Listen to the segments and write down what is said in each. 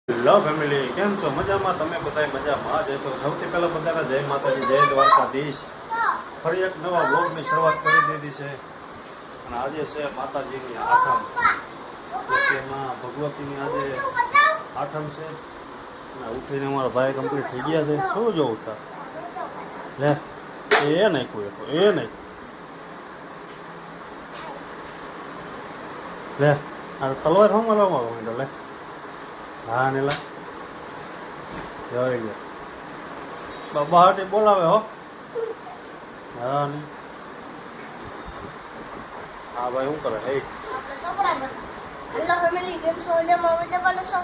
Hello family, કેમ છો? મજામાં? તમે બધા મજામાં જ છો? સૌથી પહેલાં બધાને જય માતાજી, જય દ્વારકાધીશ. ફરી એક નવા બ્લોગની શરૂઆત કરી દીધી છે. અને આજે છે માતાજીની આઠમ, એમાં ભગવતીની આજે આઠમ છે. અને ઉઠીને અમારા ભાઈ કમ્પ્લીટ થઈ ગયા છે. શું જોવું તાર લે એ નાખ્યું એ નહીં લે આ તલવાર હું મળવા માંડો લે. હા ને લા જોઈ લે બાબા હાટે બોલાવે હો. હા ને હા ભાઈ શું કરે? હે હેલો ફેમિલી, કેમ છો?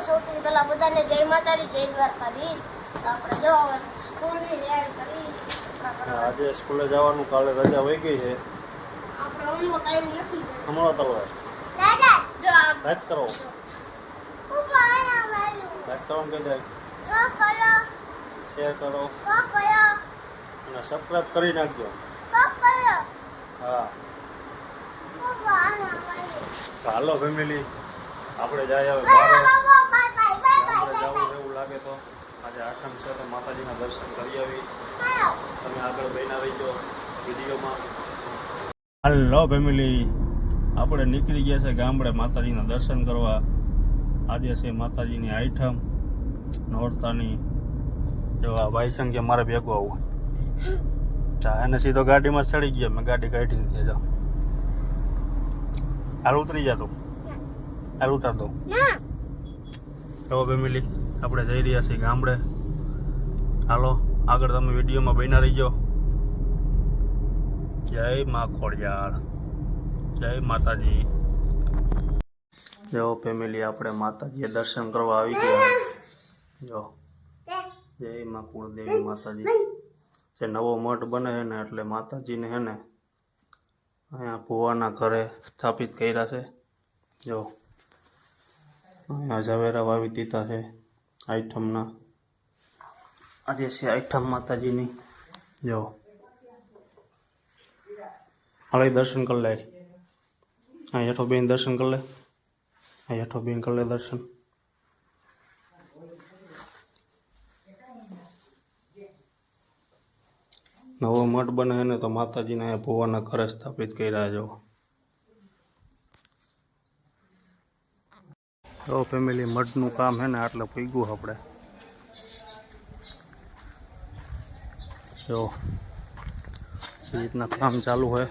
સૌથી પહેલા બધાને જય માતાજી, જય દ્વારકાધીશ. આપણે જો સ્કૂલની તૈયારી કરી. આજે સ્કૂલે જવાનું, કાલે રજા વહી ગઈ છે. આપણે હોમવર્ક આવ્યું નથી. હમણાં તલવાર જો આ લાઈક કરો, લાઈક કરો કહી દે, શેર કરો અને સબસ્ક્રાઈબ કરી નાખજો. હા હાલો ફેમિલી, આપણે જાય હવે ગામડે જવું એવું લાગે તો આજે આઠમ છે તો માતાજીના દર્શન કરી આવી. તમે આગળ બન્યા રહીજો વિડીયોમાં. હાલો ફેમિલી, આપણે નીકળી ગયા છે ગામડે માતાજીના દર્શન કરવા. આજે છે માતાજીની આઠમ નોરતાની. જો આ ભાઈસંગ કે મારે ભેગું આવું, એને સીધો ગાડીમાં ચડી ગયા. મેં ગાડી કાઢીને ત્યાં જાઉં. હાલ ઉતરી જા તું, હાલ ઉતાર દઉં. તો ફેમિલી, આપણે જઈ રહ્યા છીએ ગામડે. હાલો આગળ તમે વિડીયોમાં બન્યા રહીજો. જય મા ખોડિયાર, જય માતાજી. જો ફેમિલી, આપણે માતાજીએ દર્શન કરવા આવી ગયા. જો જય મા કુળદેવી માતાજી. જે નવો મઠ બને છે ને એટલે માતાજીને હે ને અહીંયા ભુવાના ઘરે સ્થાપિત કર્યા છે. જો અહીંયા ઝવેરા વાવી દીધા છે આઈટમના. આજે છે આઈટમ માતાજીની. જો હાલે દર્શન કરી લે. અહીં હેઠો બેન દર્શન કરી લે. અહીં હેઠો બેન કરી લે દર્શન. નવો મઠ બને છે ને તો માતાજીને અહીંયા ભુવાના ઘરે સ્થાપિત કર્યા. જો ફેમિલી, મઠનું કામ છે ને આટલે પૂગ્યું આપણે. જો એ રીતના કામ ચાલુ હોય.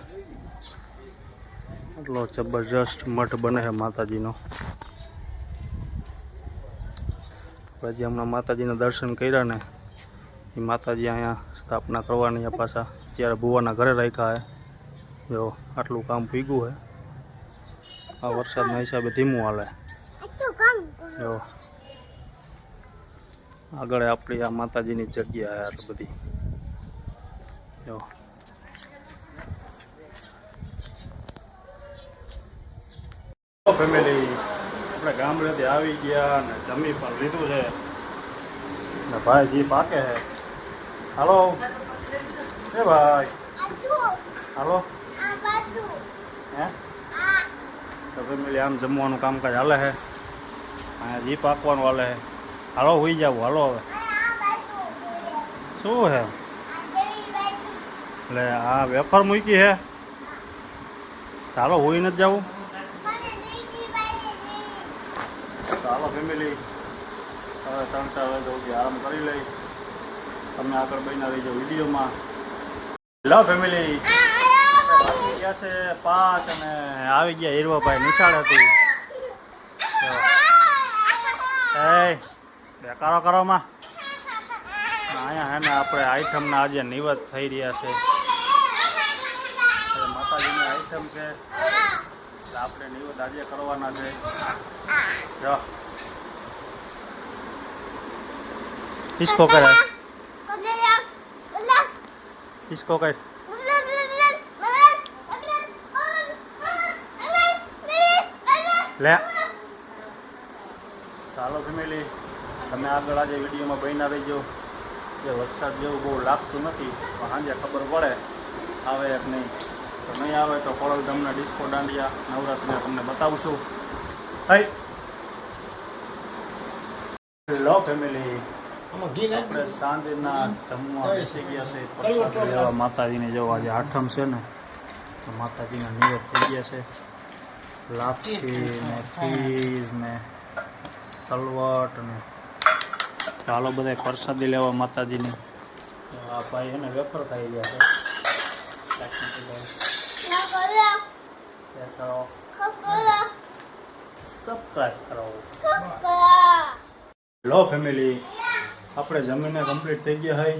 એટલો જબરજસ્ત મઠ બને છે માતાજીનો. પછી હમણાં માતાજીના દર્શન કર્યા ને એ માતાજી અહીંયા સ્થાપના કરવાની પાછા ત્યારે ભુવાના ઘરે રાખ્યા છે. જો આટલું કામ પૂગ્યું છે. આ વરસાદના હિસાબે ધીમું હાલે. જો આગળ આપણી આ માતાજીની જગ્યા છે આટલી બધી. જો ફેમિલી, આપણે ગામડેથી આવી ગયા અને જમી પણ લીધું છે ને ભાઈ જી પાકે છે. હાલો એ ભાઈ, હાલો હે. તો ફેમિલી, આમ જમવાનું કામકાજ હાલે છે. અહીંયા જી પાકવાનું હાલે છે. હાલો હોઈ જાવ. હાલો હવે શું છે? એટલે આ વેફર મૂકી છે. ચાલો હોઈ નથી જવું. ચાલો ફેમિલી, હવે 3-4 વાગ્યા સુધી આરામ કરી લઈ. તમે આગળ બન્યા રહીજો વિડીયોમાં. હેલો ફેમિલી, વાગી ગયા છે 5 અને આવી ગયા હીરવાભાઈ નિશાળ હતી. એ બેકારો કરોમાં અહીંયા હે ને આપણે આઈટમના આજે નિવેદ થઈ રહ્યા છે. માતાજીની આઈટમ છે એટલે આપણે નિવેદ આજે કરવાના છે. જો किसको करे, किसको करे લે. ચાલો ફેમિલી, તમે આગળ આજે વિડીયોમાં બન્યા રહીજો. જે વરસાદ જેવું બહુ લાગતું નથી પણ સાંજે ખબર પડે આવે કે નહીં. તો નહીં આવે તો ખોડલધામના ડિસ્કો દાંડિયા નવરાત્રિને તમને બતાવશું. હાય હેલો ફેમિલી, આપણે સાંજના જમવા બેસી ગયા છે. પ્રસાદ લેવા માતાજીને જો આજે આઠમ છે ને, તો માતાજીના નિવેદ થઈ ગયા છે. લાપસી ને ખીર ને તલવટ ને ચાલો બધા પ્રસાદી લેવા માતાજીની. આ ભાઈ એને વેફર ખાઈ ગયા છે. સબસ્ક્રાઇબ કરાવો. હેલો ફેમિલી, આપણે જમીને કમ્પ્લીટ થઈ ગયા હોય.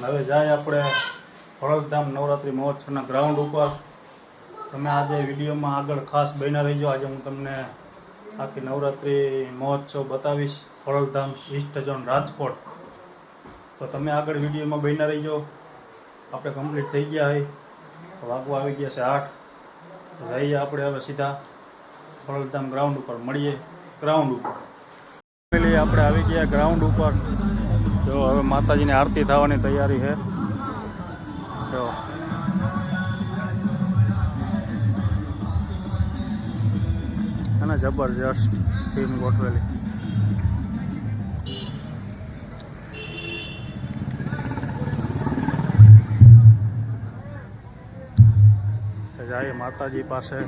હવે જાય આપણે ખોડલધામ નવરાત્રિ મહોત્સવના ગ્રાઉન્ડ ઉપર. તમે આજે વિડીયોમાં આગળ ખાસ બન્યા રહીજો. આજે હું તમને આખી નવરાત્રિ મહોત્સવ બતાવીશ, ખોડલધામ ઈસ્ટ ઝોન રાજકોટ. તો તમે આગળ વિડીયોમાં બન્યા રહીજો. આપણે કમ્પ્લીટ થઈ ગયા હોય, વાગવા આવી ગયા છે 8. જઈએ આપણે હવે સીધા ખોડલધામ ગ્રાઉન્ડ ઉપર. મળીએ ગ્રાઉન્ડ ઉપર. ફેમિલી, આપણે આવી ગયા ગ્રાઉન્ડ ઉપર. જો હવે માતાજીની આરતી થવાની તૈયારી છે. જો અને જબરજસ્ત ટીમ ગોઠવેલી. જાય માતાજી પાસે.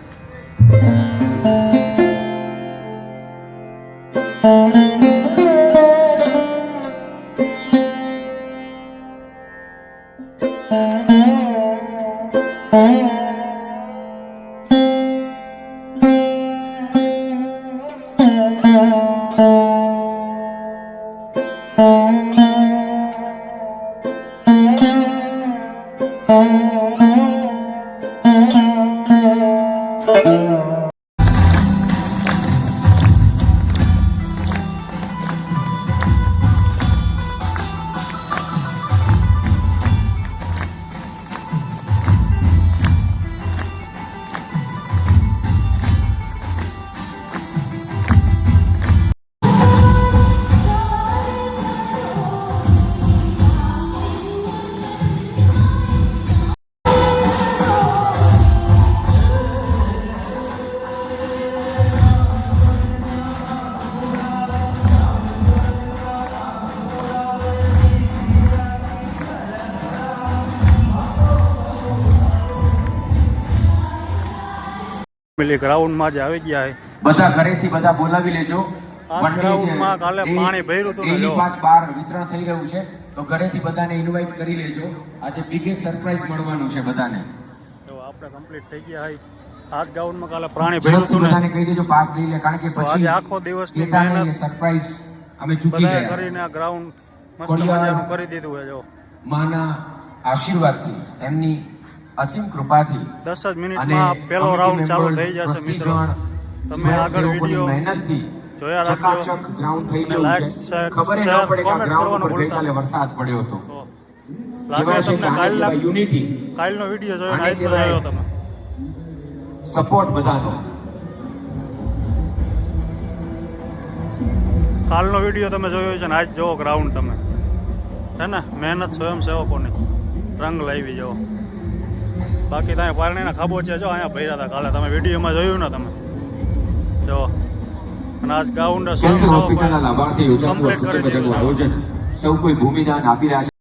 ગ્રાઉન્ડમાં જ આવી ગયા છે. બધા ઘરેથી બધા બોલાવી લેજો. આ વન ડે ગ્રાઉન્ડમાં કાલે પાણી ભર્યું હતું ને, ડેલી જો. પાસ બહાર વિતરણ થઈ રહ્યું છે, તો ઘરેથી બધાને ઇન્વાઇટ કરી લેજો. આજે બિગેસ્ટ સરપ્રાઈઝ મળવાનું છે બધાને. તો આપણે કમ્પ્લીટ થઈ ગયા હોય. આ જ ગ્રાઉન્ડમાં કાલે પાણી ભર્યું ઝડપથી હતું ને, બધાને કહી દેજો પાસ લઈ લે, કારણ કે તો આજે પછી આખો દિવસની કહેતા નહીં મહેનત એ સરપ્રાઈઝ અમે ચૂકી બધાએ ગયા. કરીને આ ગ્રાઉન્ડ મસ્ત ખોડિયાર. મજાનું કરી દીધું છે. જો માના આશીર્વાદથી, એમની અસીમ કૃપાથી 10 જ અને મિનિટમાં પહેલો committee રાઉન્ડ ચાલુ members, થઈ જશે મિત્રો. ટ્રસ્ટીગણ, તમે આગળ સ્વયંસેવકોની વિડીયો મહેનતથી જોયા રાખજો. ચકાચક ગ્રાઉન્ડ થઈ અને ગયું like, છે. share, ખબર ન share, પડે કે આ comment ગ્રાઉન્ડ કરવાનું ઉપર ભૂલતા ગઈકાલે વરસાદ પડ્યો હતો. તો લાગે કહેવાય છે તમને કે આને કહેવાય યુનિટી, કાલનો વિડીયો જોયો આને આજ તો કહેવાય જોયો તમે. સપોર્ટ બધાનો. કાલનો વિડીયો તમે જોયો છે ને આજ જોવો ગ્રાઉન્ડ તમે. છે ને, મહેનત સ્વયંસેવકોની રંગ લાવી જાઓ. બાકી તમે પારણીના ખાબોચિયા જો અહીંયા ભર્યા હતા કાલે. તમે વિડીયોમાં જોયું ને તમે જો. અને આજ ગ્રાઉન્ડ કેન્સર હોસ્પિટલના લાભાર્થી યોજાતું કમ્પ્લીટ કરી સુંદર મજાનું દીધું. આયોજન સૌ કોઈ ભૂમિદાન આપી રહ્યા છે.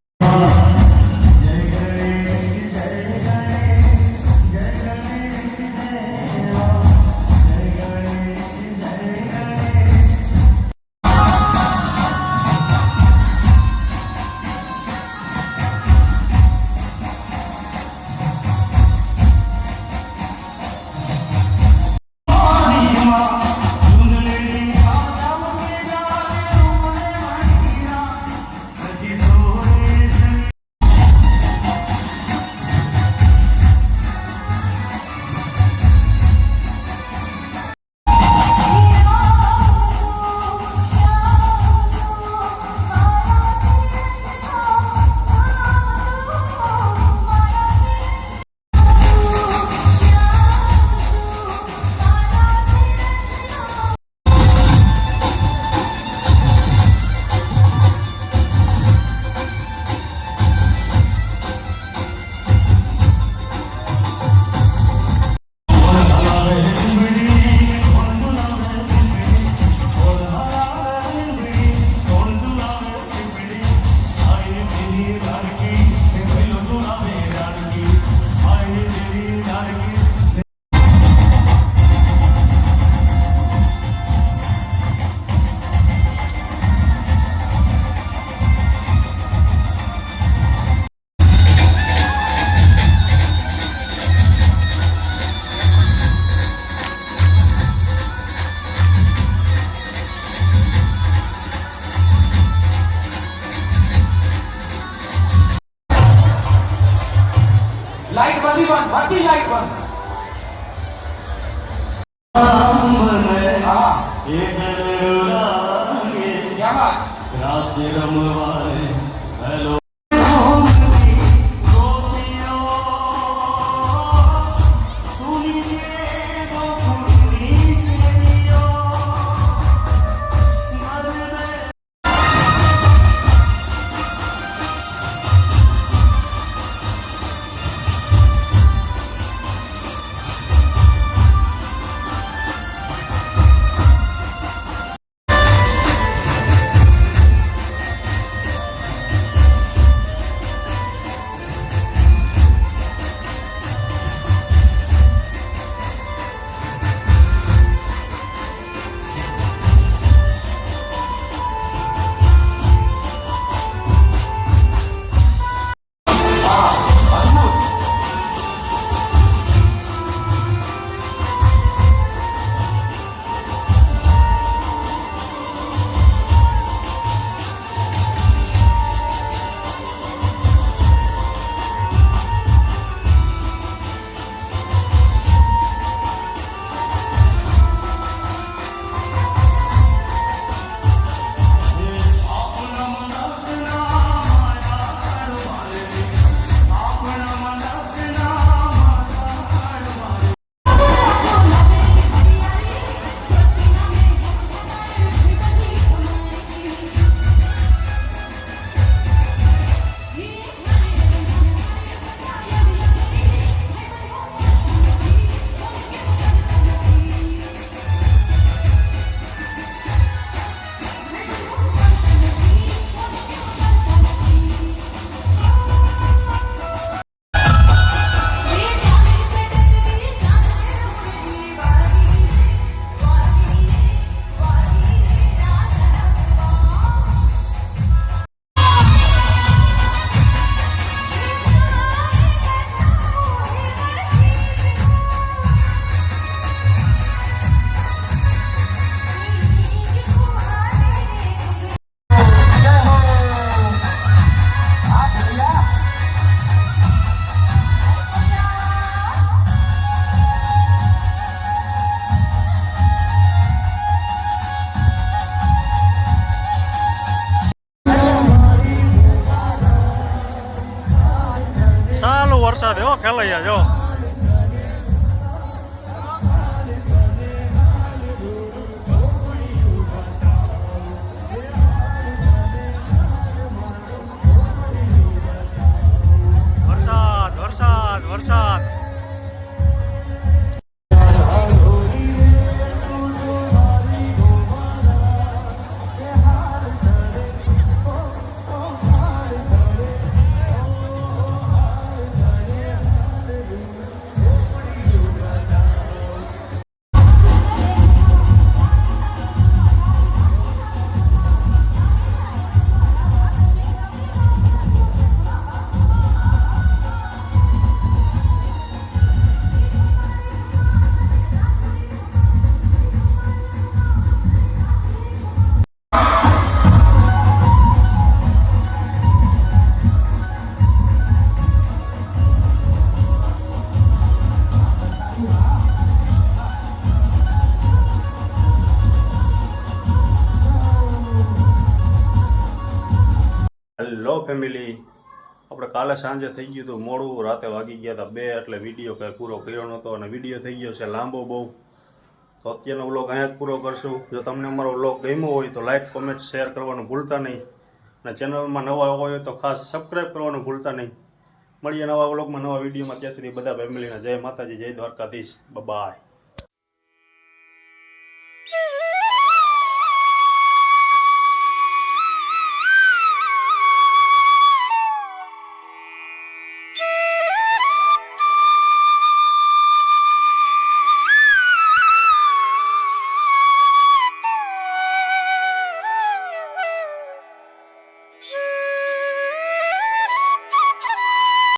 ક્યાં વાત? ચાલુ વરસાદ એવો ખેલાયા જો વરસાદ વરસાદ વરસાદ હેલો ફેમિલી આપણે કાલે સાંજે થઈ ગયું હતું મોડું રાતે વાગી ગયા હતા 2 એટલે વિડીયો કંઈ પૂરો કર્યો નહોતો અને વિડીયો થઈ ગયો છે લાંબો બહુ તો અત્યારનો વ્લોગ અહીંયા જ પૂરો કરશું જો તમને અમારો વ્લોગ ગમ્યો હોય તો લાઈક કોમેન્ટ શેર કરવાનું ભૂલતા નહીં અને ચેનલમાં નવા હોય તો ખાસ સબસ્ક્રાઈબ કરવાનું ભૂલતા નહીં મળીએ નવા વ્લોગમાં નવા વિડીયોમાં ત્યાં સુધી બધા ફેમિલીને જય માતાજી જય દ્વારકાધીશ બાય.